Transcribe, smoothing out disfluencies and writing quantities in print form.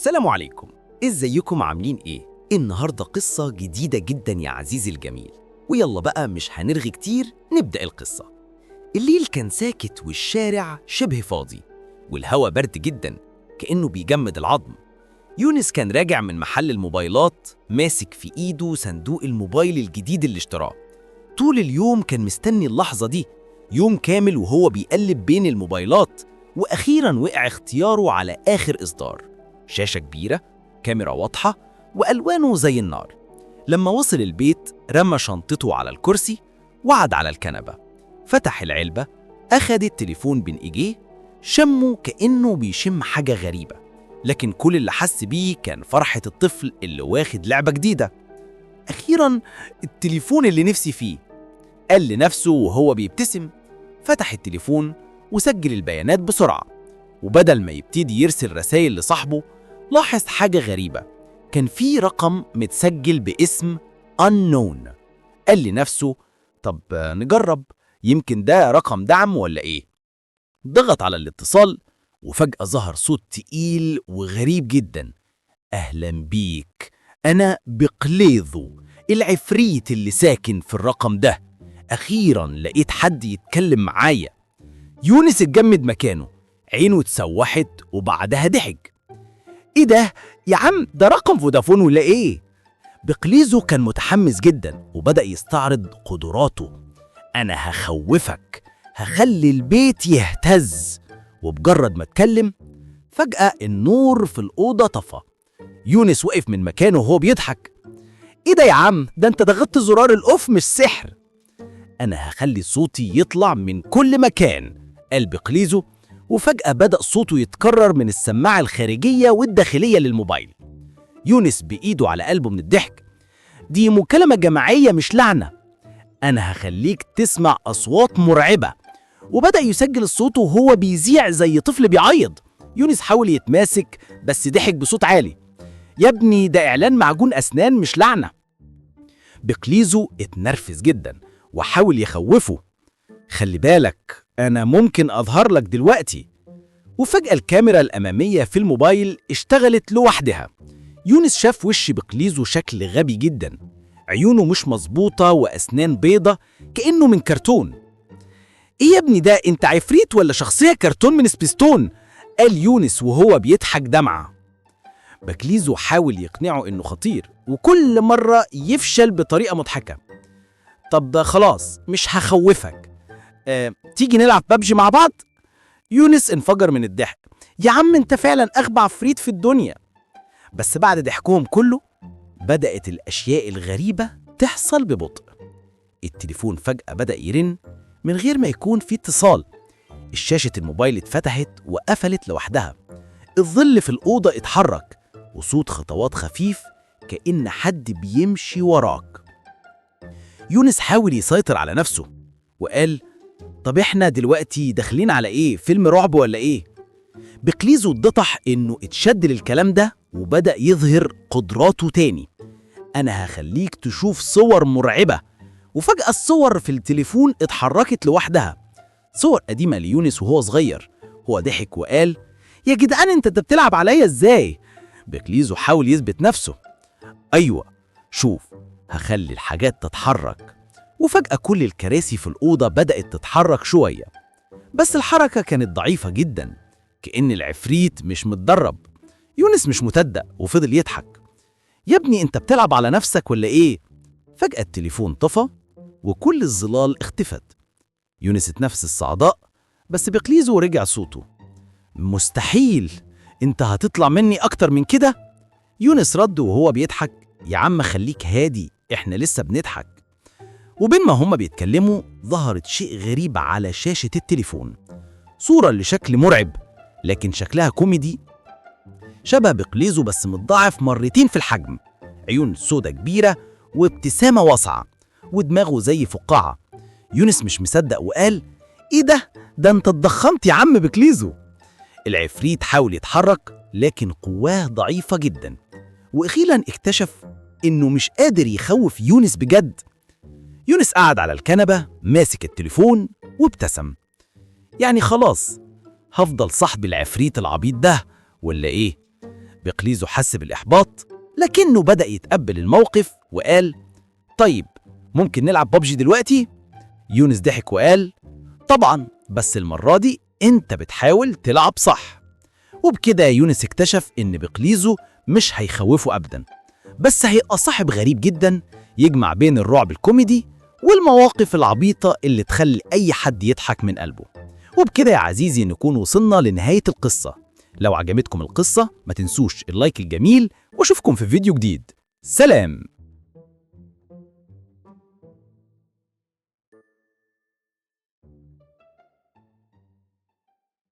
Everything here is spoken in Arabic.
السلام عليكم. ازيكم عاملين ايه؟ النهاردة قصة جديدة جدا يا عزيزي الجميل، ويلا بقى مش هنرغي كتير نبدأ القصة. الليل كان ساكت والشارع شبه فاضي، والهوا برد جدا كأنه بيجمد العظم. يونس كان راجع من محل الموبايلات ماسك في ايده صندوق الموبايل الجديد اللي اشتراه. طول اليوم كان مستني اللحظة دي، يوم كامل وهو بيقلب بين الموبايلات، وأخيراً وقع اختياره على آخر إصدار. شاشة كبيرة، كاميرا واضحة، وألوانه زي النار. لما وصل البيت رمى شنطته على الكرسي وقعد على الكنبة. فتح العلبة، أخد التليفون بين إيديه، شمه كأنه بيشم حاجة غريبة، لكن كل اللي حس بيه كان فرحة الطفل اللي واخد لعبة جديدة. أخيراً التليفون اللي نفسي فيه، قال لنفسه وهو بيبتسم. فتح التليفون وسجل البيانات بسرعة، وبدل ما يبتدي يرسل رسائل لصاحبه لاحظ حاجة غريبة. كان في رقم متسجل باسم unknown. قال لنفسه طب نجرب، يمكن ده رقم دعم ولا ايه. ضغط على الاتصال وفجأة ظهر صوت تقيل وغريب جدا. أهلا بيك، أنا بقليظو، العفريت اللي ساكن في الرقم ده. أخيراً لقيت حد يتكلم معايا. يونس اتجمد مكانه، عينه اتسوحت وبعدها ضحك. ايه ده؟ يا عم ده رقم فودافون ولا ايه؟ بقليزو كان متحمس جدا وبدأ يستعرض قدراته. أنا هخوفك، هخلي البيت يهتز. وبجرد ما اتكلم فجأة النور في الأوضة طفى. يونس وقف من مكانه وهو بيضحك. ايه ده يا عم؟ ده انت ضغطت زرار الأوف مش سحر. أنا هخلي صوتي يطلع من كل مكان، قال بقليزو، وفجأة بدأ صوته يتكرر من السماعة الخارجية والداخلية للموبايل. يونس بإيده على قلبه من الضحك. دي مكالمة جماعية مش لعنة، أنا هخليك تسمع أصوات مرعبة. وبدأ يسجل الصوت وهو بيذيع زي طفل بيعيط. يونس حاول يتماسك بس ضحك بصوت عالي. يا ابني ده إعلان معجون أسنان مش لعنة. بقليزو اتنرفز جدا وحاول يخوفه. خلي بالك أنا ممكن أظهر لك دلوقتي. وفجأة الكاميرا الأمامية في الموبايل اشتغلت لوحدها. يونس شاف وش بقليزو شكل غبي جدا، عيونه مش مظبوطة وأسنان بيضة كأنه من كرتون. إيه يا ابني ده، أنت عفريت ولا شخصية كرتون من سبيستون؟ قال يونس وهو بيضحك دمعة. بقليزو حاول يقنعه إنه خطير وكل مرة يفشل بطريقة مضحكة. طب خلاص مش هخوفك، تيجي نلعب ببجي مع بعض؟ يونس انفجر من الضحك. يا عم انت فعلا اغبى عفريت في الدنيا. بس بعد ضحكهم كله بدأت الأشياء الغريبة تحصل ببطء. التليفون فجأة بدأ يرن من غير ما يكون في اتصال. الشاشة الموبايل اتفتحت وقفلت لوحدها. الظل في الأوضة اتحرك وصوت خطوات خفيف كأن حد بيمشي وراك. يونس حاول يسيطر على نفسه وقال طب احنا دلوقتي داخلين على ايه؟ فيلم رعب ولا ايه؟ بقليزو اتضح انه اتشد للكلام ده وبدأ يظهر قدراته تاني. انا هخليك تشوف صور مرعبة. وفجأة الصور في التليفون اتحركت لوحدها، صور قديمة ليونس وهو صغير. هو ضحك وقال يا جدعان انت بتلعب عليا ازاي؟ بقليزو حاول يثبت نفسه. ايوه شوف، هخلي الحاجات تتحرك. وفجأة كل الكراسي في الأوضة بدأت تتحرك شوية، بس الحركة كانت ضعيفة جدا كأن العفريت مش متدرب. يونس مش مصدق وفضل يضحك. يا ابني انت بتلعب على نفسك ولا ايه؟ فجأة التليفون طفى وكل الظلال اختفت. يونس اتنفس الصعداء بس بقليزو رجع صوته. مستحيل، انت هتطلع مني اكتر من كده. يونس رد وهو بيضحك يا عم خليك هادي، احنا لسه بنضحك. وبين ما هما بيتكلموا ظهرت شيء غريب على شاشة التليفون، صورة لشكل مرعب لكن شكلها كوميدي، شبه بقليزو بس متضاعف مرتين في الحجم. عيون سودة كبيرة وابتسامة واسعة ودماغه زي فقاعة. يونس مش مصدق وقال ايه ده انت اتضخمت يا عم بقليزو. العفريت حاول يتحرك لكن قواه ضعيفة جدا، وأخيرا اكتشف انه مش قادر يخوف يونس بجد. يونس قعد على الكنبة ماسك التليفون وابتسم. يعني خلاص هفضل صاحب العفريت العبيط ده ولا ايه؟ بقليزو حس بالإحباط، لكنه بدأ يتقبل الموقف وقال: طيب ممكن نلعب ببجي دلوقتي؟ يونس ضحك وقال: طبعا، بس المرة دي انت بتحاول تلعب صح. وبكده يونس اكتشف ان بقليزو مش هيخوفه ابدا، بس هيبقى صاحب غريب جدا يجمع بين الرعب الكوميدي والمواقف العبيطة اللي تخلي اي حد يضحك من قلبه. وبكده يا عزيزي نكون وصلنا لنهاية القصة. لو عجبتكم القصة ما تنسوش اللايك الجميل، واشوفكم في فيديو جديد. سلام.